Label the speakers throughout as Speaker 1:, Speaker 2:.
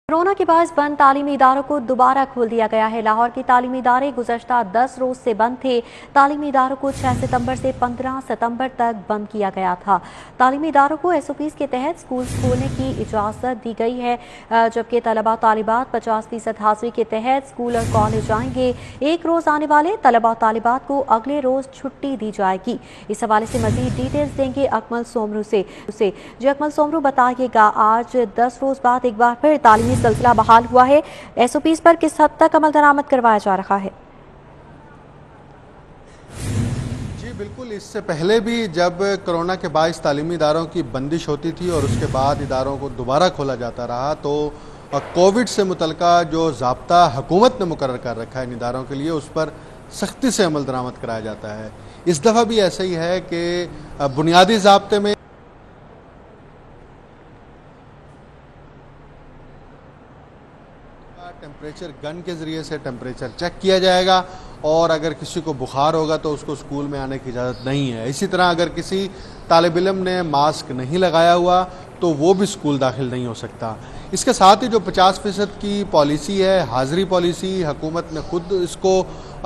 Speaker 1: Corona के बाद बंद तालीमी इदारों को दोबारा खोल दिया गया है। लाहौर के तालीमी इदारे गुज़श्ता 10 रोज से बंद थे। तालीमी इदारों को 6 सितंबर से 15 सितंबर तक बंद किया गया था। तालीमी इदारों को SOPs के तहत स्कूल खोलने की इजाज़त दी गई है, जबकि तलबा तालिबात 50% हाजिरी के तहत स्कूल और कॉलेज जाएंगे। एक रोज़ आने वाले तलबा तालिबात को अगले रोज़ छुट्टी दी जाएगी। इस हवाले से मज़ीद डिटेल्स देंगे अकमल सोमरू से। जी अकमल सोमरू, बताइएगा आज 10 रोज़ बाद एक बार फिर तालीमी सिलसिला बहाल हुआ है। SOPs पर किस हद तक अमल दरामद करवाया जा रहा है?
Speaker 2: जी बिल्कुल, इससे पहले भी जब कोरोना के बायस तालीमी इदारों की बंदिश होती थी और उसके बाद इदारों को दोबारा खोला जाता रहा, तो कोविड से मुतल्लिका जो ज़ाब्ता हुकूमत ने मुकर्रर कर रखा है इन इदारों के लिए, उस पर सख्ती से अमल दरामद कराया जाता है। इस दफ़ा भी ऐसा ही है कि बुनियादी ज़ाब्ते में टेम्परेचर गन के ज़रिए से टेम्परेचर चेक किया जाएगा और अगर किसी को बुखार होगा तो उसको स्कूल में आने की इजाज़त नहीं है। इसी तरह अगर किसी तालिब इल्म ने मास्क नहीं लगाया हुआ तो वो भी स्कूल दाखिल नहीं हो सकता। इसके साथ ही जो 50% की पॉलिसी है, हाज़िरी पॉलिसी, हुकूमत ने खुद इसको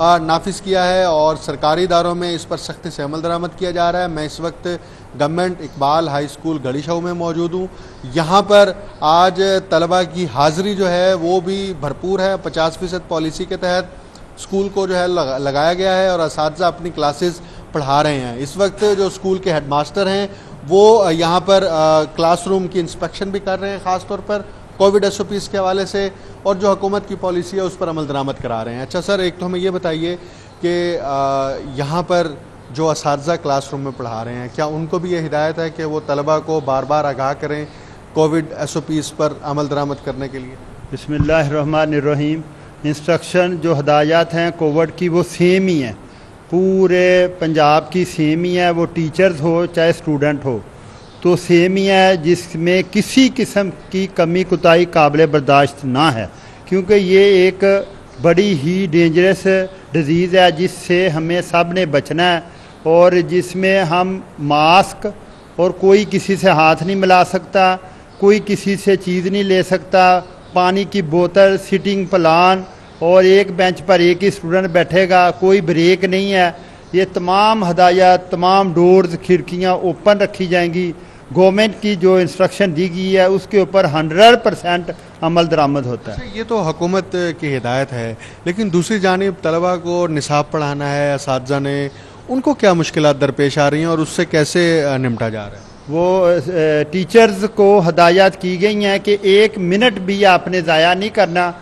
Speaker 2: नाफिज किया है और सरकारी इदारों में इस पर सख्ती से अमल दरामद किया जा रहा है। मैं इस वक्त गवर्नमेंट इकबाल हाई स्कूल गड़ीशऊ में मौजूद हूँ। यहाँ पर आज तलबा की हाज़िरी जो है वो भी भरपूर है। 50% पॉलिसी के तहत स्कूल को जो है लगाया गया है और असातिज़ा अपनी क्लासेस पढ़ा रहे हैं। इस वक्त जो स्कूल के हेडमास्टर हैं वो यहाँ पर क्लासरूम की इंस्पेक्शन भी कर रहे हैं, ख़ास तौर पर कोविड SOPs के हवाले से, और जो हुकूमत की पॉलिसी है उस पर अमल दरामद करा रहे हैं। अच्छा सर, एक तो हमें ये बताइए कि यहाँ पर जो असातिज़ा क्लासरूम में पढ़ा रहे हैं, क्या उनको भी ये हिदायत है कि वो तलबा को बार बार आगाह करें कोविड SOPs पर अमल दरामद करने के लिए?
Speaker 3: बिस्मिल्लाहिर्रहमानिर्रहीम। इंस्ट्रक्शन जो हदायत हैं कोविड की वो सेम ही है, पूरे पंजाब की सेम ही है। वो टीचर्स हो चाहे स्टूडेंट हो तो सेम ही है, जिसमें किसी किस्म की कमी कोताही काबिल बर्दाश्त ना है, क्योंकि ये एक बड़ी ही डेंजरस डिज़ीज़ है जिससे हमें सब ने बचना है और जिसमें हम मास्क और कोई किसी से हाथ नहीं मिला सकता, कोई किसी से चीज़ नहीं ले सकता, पानी की बोतल, सिटिंग प्लान और एक बेंच पर एक ही स्टूडेंट बैठेगा, कोई ब्रेक नहीं है। ये तमाम हदायत, तमाम डोर्स, खिड़कियाँ ओपन रखी जाएंगी। गवर्नमेंट की जो इंस्ट्रक्शन दी गई है उसके ऊपर 100% अमल दरामद होता है।
Speaker 2: ये तो हुकूमत की हिदायत है, लेकिन दूसरी जानिब तलबा को निसाब पढ़ाना है, असातिज़ा ने उनको क्या मुश्किलात दरपेश आ रही हैं और उससे कैसे निपटा जा रहा है?
Speaker 3: वो टीचर्स को हदायत की गई हैं कि 1 मिनट भी आपने ज़ाया नहीं करना,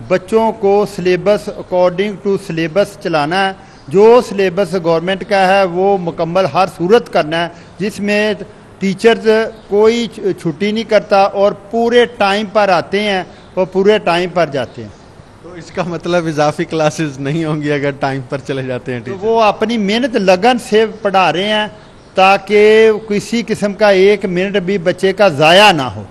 Speaker 3: बच्चों को सिलेबस अकॉर्डिंग टू सिलेबस चलाना है। जो सिलेबस गवर्नमेंट का है वो मुकम्मल हर सूरत करना है, जिसमें टीचर्स कोई छुट्टी नहीं करता और पूरे टाइम पर आते हैं और पूरे टाइम पर जाते हैं।
Speaker 2: तो इसका मतलब इजाफी क्लासेस नहीं होंगी अगर टाइम पर चले जाते हैं टीचर?
Speaker 3: तो वो अपनी मेहनत लगन से पढ़ा रहे हैं ताकि किसी किस्म का 1 मिनट भी बच्चे का ज़ाया ना हो।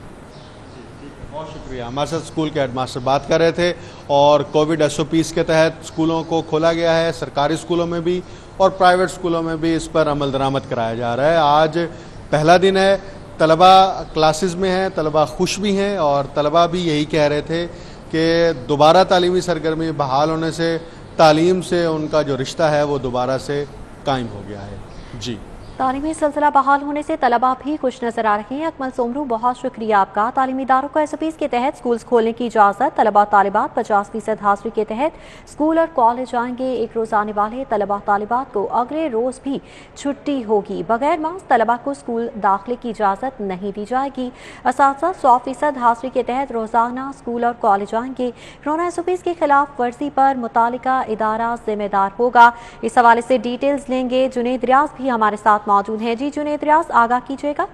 Speaker 2: बहुत शुक्रिया। हमारे साथ स्कूल के हेडमास्टर बात कर रहे थे और कोविड SOPs के तहत स्कूलों को खोला गया है, सरकारी स्कूलों में भी और प्राइवेट स्कूलों में भी इस पर अमल दरामद कराया जा रहा है। आज पहला दिन है, तलबा क्लासेस में हैं, तलबा खुश भी हैं और तलबा भी यही कह रहे थे कि दोबारा तालीमी सरगर्मी बहाल होने से तालीम से उनका जो रिश्ता है वो दोबारा से कायम हो गया है। जी,
Speaker 1: तालीमी सिलसिला बहाल होने से तलबा भी खुश नजर आ रहे हैं। अकमल सोमरू, बहुत शुक्रिया आपका। तालीमी इदारों को SOPs के तहत स्कूल खोलने की इजाज़त, तलबा तालिबात 50% हाजिरी के तहत स्कूल और कॉलेज जाएंगे। एक रोज़ आने वाले तलबा तालिबात को अगले रोज़ भी छुट्टी होगी। बगैर मास्क तलबा को स्कूल दाखिले की इजाज़त नहीं दी जाएगी। असातिज़ा 100% हाजिरी के तहत रोज़ाना स्कूल और कॉलेज जाएंगे। कोरोना SOPs के खिलाफ वर्जी पर मुतालिका इदारा जिम्मेदार होगा। इस हवाले से डिटेल्स लेंगे जुनेद रियाज भी हमारे साथ मौजूद हैं। जी जुनेद रियाज, आगाह कीजिएगा।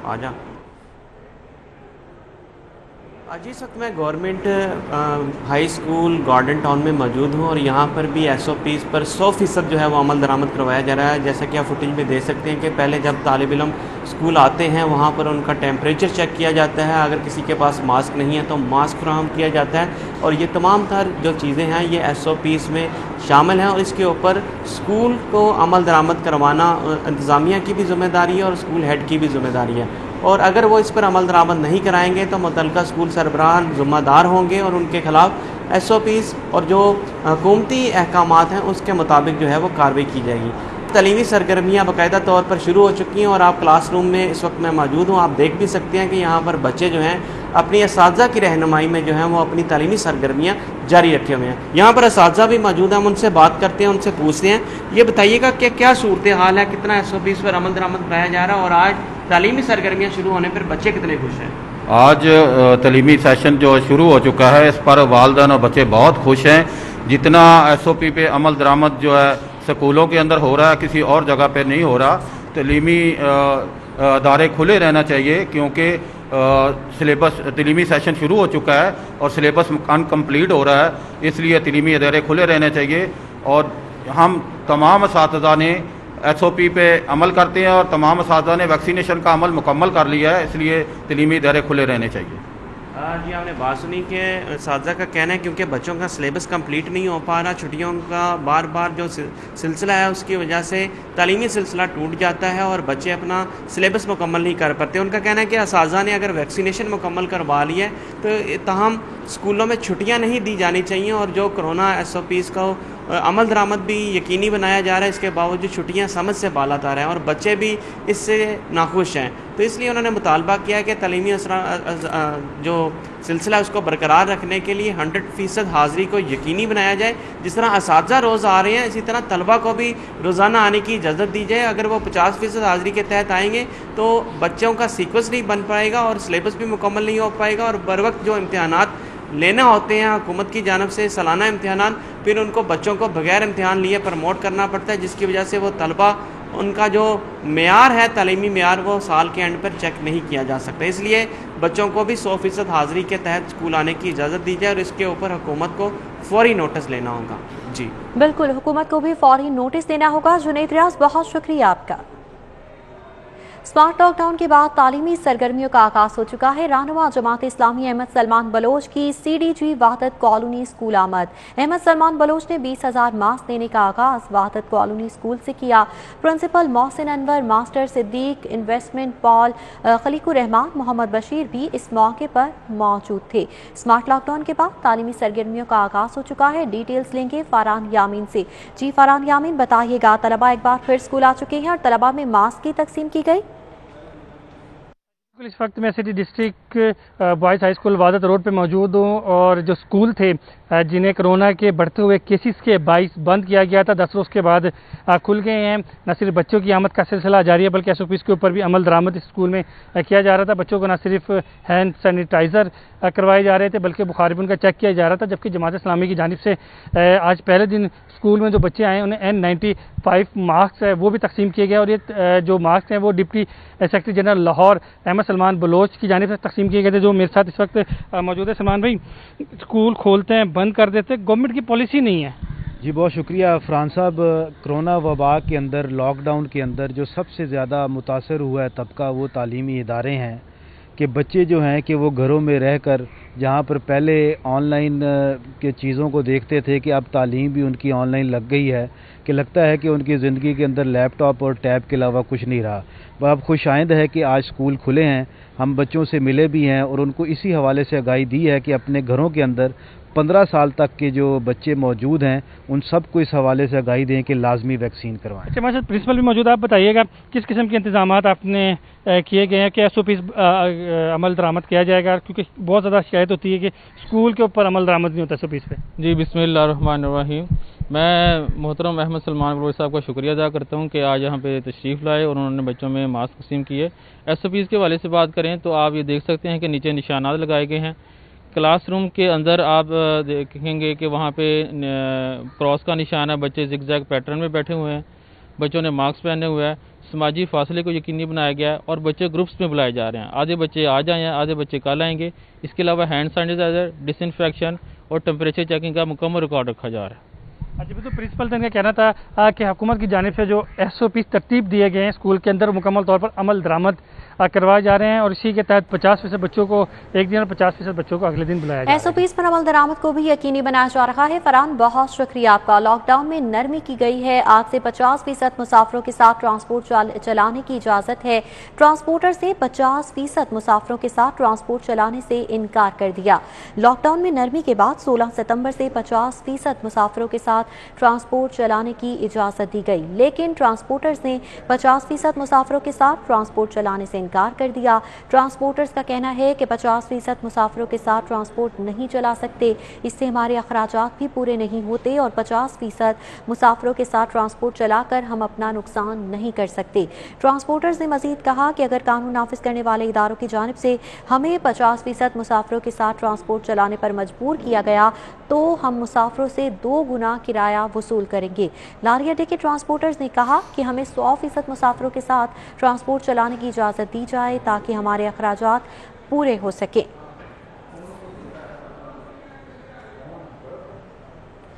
Speaker 4: आजा आज इस वक्त मैं government high school garden town में मौजूद हूँ और यहाँ पर भी SOPs पर 100% जो है वो अमल दरामद करवाया जा रहा है। जैसा कि आप फुटेज में देख सकते हैं कि पहले जब तालिब इल्म स्कूल आते हैं वहाँ पर उनका टेम्परेचर चेक किया जाता है, अगर किसी के पास मास्क नहीं है तो मास्क फराहम किया जाता है और ये तमाम तर जो चीज़ें हैं ये SOPs में शामिल हैं और इसके ऊपर स्कूल को अमल दरामद करवाना इंतज़ामिया की भी ज़िम्मेदारी है और स्कूल हेड की भी ज़िम्मेदारी है। और अगर वो इस पर अमल दरामद नहीं कराएंगे तो मुतल्लिका स्कूल सरबराह ज़िम्मेदार होंगे और उनके खिलाफ SOPs और जो हुकूमती अहकामात हैं उसके मुताबिक जो है वो कार्रवाई की जाएगी। तलीमी सरगर्मियाँ बाकायदा तौर पर शुरू हो चुकी हैं और आप क्लासरूम में इस वक्त मैं मौजूद हूँ। आप देख भी सकते हैं कि यहाँ पर बच्चे जो हैं अपनी असातिज़ा की रहनुमाई में जो हैं वो अपनी तालीमी सरगर्मियाँ जारी रखे हुए हैं। यहाँ पर असातिज़ा भी मौजूद हैं, हम उनसे बात करते हैं, उनसे पूछते हैं। ये बताइएगा कि क्या सूरत हाल है, कितना SOPs पर अमल दरामद कराया जा रहा है और आज तालीमी सरगर्मियाँ शुरू होने पर बच्चे कितने खुश हैं?
Speaker 5: आज तलीमी सेशन जो शुरू हो चुका है इस पर वालिदैन और बच्चे बहुत खुश हैं। जितना SOP पे अमल दरामद जो है स्कूलों के अंदर हो रहा है किसी और जगह पे नहीं हो रहा। तलीमी अदारे खुले रहना चाहिए क्योंकि सिलेबस तलीमी सेशन शुरू हो चुका है और सिलेबस अनकम्प्लीट हो रहा है, इसलिए तलीमी अदारे खुले रहने चाहिए। और हम तमाम असातिज़ा ने SOP पे अमल करते हैं और तमाम असातिज़ा ने वैक्सीनेशन का अमल मुकम्मल कर लिया है, इसलिए तलीमी अदारे खुले रहने चाहिए।
Speaker 4: जी आपने बात सुनी कि असातिज़ा का कहना है क्योंकि बच्चों का सिलेबस कंप्लीट नहीं हो पा रहा, छुट्टियों का बार बार जो सिलसिला है उसकी वजह से तालीमी सिलसिला टूट जाता है और बच्चे अपना सिलेबस मुकम्मल नहीं कर पाते। उनका कहना है कि असातिज़ा ने अगर वैक्सीनेशन मुकम्मल करवा लिया है तो ताहम स्कूलों में छुट्टियाँ नहीं दी जानी चाहिए और जो कोरोना SOPs का अमल दरामद भी यकीनी बनाया जा रहा है, इसके बावजूद छुट्टियां समझ से बाला तार हैं और बच्चे भी इससे नाखुश हैं। तो इसलिए उन्होंने मुतालबा किया है कि तालीमी जो सिलसिला है उसको बरकरार रखने के लिए 100% हाज़िरी को यकीनी बनाया जाए। जिस तरह असातिज़ा रोज़ आ रहे हैं इसी तरह तलबा को भी रोज़ाना आने की इजाज़त दी जाए। अगर वो 50% हाज़िरी के तहत आएंगे तो बच्चों का सीक्वेंस नहीं बन पाएगा और सिलेबस भी मुकम्मल नहीं हो पाएगा और बर वक्त जो इम्तहानात लेना होते हैं हुकूमत की जानब से सालाना इम्तहान, फिर उनको बच्चों को बगैर इम्तहान लिए प्रमोट करना पड़ता है, जिसकी वजह से वो तलबा उनका जो मेयार है तालीमी मेयार वो साल के एंड पर चेक नहीं किया जा सकता। इसलिए बच्चों को भी 100% हाज़िरी के तहत स्कूल आने की इजाज़त दी जाए और इसके ऊपर हुकूमत को फौरी नोटिस लेना होगा। जी
Speaker 1: बिल्कुल, हुकूमत को भी फौरी नोटिस देना होगा। जुनैद रियाज, बहुत शुक्रिया आपका। स्मार्ट लॉकडाउन के बाद तालीमी सरगर्मियों का आगाज हो चुका है। रहनुमा जमात इस्लामी अहमद सलमान बलोच की CDG वहदत कॉलोनी स्कूल आमद। अहमद सलमान बलोच ने 20,000 मास्क देने का आगाज वहदत कॉलोनी स्कूल से किया। Principal Mohsin Anwar, master Siddiq, investment Paul, Khaliqur Rahman, Mohammad Bashir भी इस मौके पर मौजूद थे। स्मार्ट लॉकडाउन के बाद तालीमी सरगर्मियों का आगाज हो चुका है। डिटेल्स लेंगे फरहान यामीन से। जी फरहान यामीन, बताइएगा, तलबा एक बार फिर स्कूल आ चुके हैं और तलबा में मास्क की तकसीम की गई।
Speaker 6: इस वक्त मैं city district boys high school Wahdat road पे मौजूद हूँ और जो स्कूल थे जिन्हें कोरोना के बढ़ते हुए केसेस के बाइस बंद किया गया था 10 रोज़ के बाद खुल गए हैं। न सिर्फ बच्चों की आमद का सिलसिला जारी है बल्कि SOPs के ऊपर भी अमल दरामद इस स्कूल में किया जा रहा था। बच्चों को न सिर्फ हैंड सैनिटाइज़र करवाए जा रहे थे बल्कि बुखार भी उनका चेक किया जा रहा था। जबकि जमात इस्लामी की जानिब से आज पहले दिन स्कूल में जो बच्चे आए उन्हें N95 मास्क है वो भी तकसीम किए गए और ये जो मास्क हैं वो deputy secretary general Lahore Ahmad Salman Baloch की जानिब से तकसीम किए गए थे, जो मेरे साथ इस वक्त मौजूद है। सलमान भाई, स्कूल खोलते हैं बंद कर देते, गवर्नमेंट की पॉलिसी नहीं है।
Speaker 7: जी बहुत शुक्रिया फरहान साहब। कोरोना वबा के अंदर, लॉकडाउन के अंदर जो सबसे ज़्यादा मुतासर हुआ है तबका वो तालीमी इदारे हैं कि बच्चे जो हैं कि वो घरों में रहकर जहाँ पर पहले ऑनलाइन के चीज़ों को देखते थे कि अब तालीम भी उनकी ऑनलाइन लग गई है कि लगता है कि उनकी ज़िंदगी के अंदर लैपटॉप और टैब के अलावा कुछ नहीं रहा। वह अब खुशाइंद है कि आज स्कूल खुले हैं, हम बच्चों से मिले भी हैं और उनको इसी हवाले से आगाही दी है कि अपने घरों के अंदर 15 साल तक के जो बच्चे मौजूद हैं उन सबको इस हवाले से आगाही दें कि लाजमी वैक्सीन करवाएं।
Speaker 6: अच्छा, हमारे साथ प्रिंसिपल भी मौजूद है, आप बताइएगा किस किस्म के इंतजाम आपने किए गए हैं कि SOPs अमल दरामद किया जाएगा, क्योंकि बहुत ज़्यादा शिकायत होती है कि स्कूल के ऊपर अमल दरामद नहीं होता SOPs पे।
Speaker 8: जी बिस्मिल्लाहिर्रहमानिर्रहीम। मैं मोहतरम अहमद सलमान बलोच साहब का शुक्रिया अदा करता हूँ कि आज यहाँ पे तशरीफ़ लाए और उन्होंने बच्चों में मास्क तकसीम किए। SOPs के हवाले से बात करें तो आप ये देख सकते हैं कि नीचे निशानात लगाए गए हैं। क्लासरूम के अंदर आप देखेंगे कि वहाँ पे क्रॉस का निशान है, बच्चे जिगजैग पैटर्न में बैठे हुए हैं, बच्चों ने मास्क पहने हुए हैं, समाजी फासले को यकीनी बनाया गया है और बच्चे ग्रुप्स में बुलाए जा रहे हैं। आधे बच्चे आज आए हैं, आधे बच्चे कल आएंगे। इसके अलावा हैंड सैनिटाइज़र, डिसइंफेक्शन और टेम्परेचर चेकिंग का मुकम्मल रिकॉर्ड रखा जा रहा है।
Speaker 6: अच्छा, तो प्रिंसिपल का कहना था कि हुकूमत की जानिब से जो SOPs तरतीब दिए गए हैं स्कूल के अंदर मुकम्मल तौर पर अमल दरामद करवाए जा रहे हैं और इसी के तहत 50% बच्चों को एक दिन और 50% बच्चों को अगले दिन बुलाया जाएगा।
Speaker 1: SOPs पर अमल दरामद को भी यकीनी बनाया जा रहा है। फरहान, बहुत शुक्रिया आपका। लॉकडाउन में नरमी की गई है। आज से 50% मुसाफिरों के साथ ट्रांसपोर्ट चलाने की इजाजत है। ट्रांसपोर्टर से 50% मुसाफिरों के साथ ट्रांसपोर्ट चलाने से इनकार कर दिया। लॉकडाउन में नरमी के बाद 16 सितंबर से 50% मुसाफिरों के साथ ट्रांसपोर्ट चलाने की इजाजत दी गई, लेकिन ट्रांसपोर्टर्स ने 50% मुसाफिरों के साथ ट्रांसपोर्ट चलाने से इनकार कर दिया। ट्रांसपोर्टर्स का कहना है कि 50% मुसाफिरों के साथ ट्रांसपोर्ट नहीं चला सकते, इससे हमारे अखराजात भी पूरे नहीं होते और 50% मुसाफिरों के साथ ट्रांसपोर्ट चलाकर हम अपना नुकसान नहीं कर सकते। ट्रांसपोर्टर्स ने मजीद कहा कि अगर कानून नाफिज करने वाले इदारों की जानिब से हमें 50% मुसाफिरों के साथ ट्रांसपोर्ट चलाने पर मजबूर किया गया तो हम मुसाफिरों से 2 गुना किराया वसूल करेंगे। लारी अड्डे के ट्रांसपोर्टर्स ने कहा कि हमें 100% मुसाफिरों के साथ ट्रांसपोर्ट चलाने की इजाज़त दी जाए ताकि हमारे अखराजात पूरे हो सके।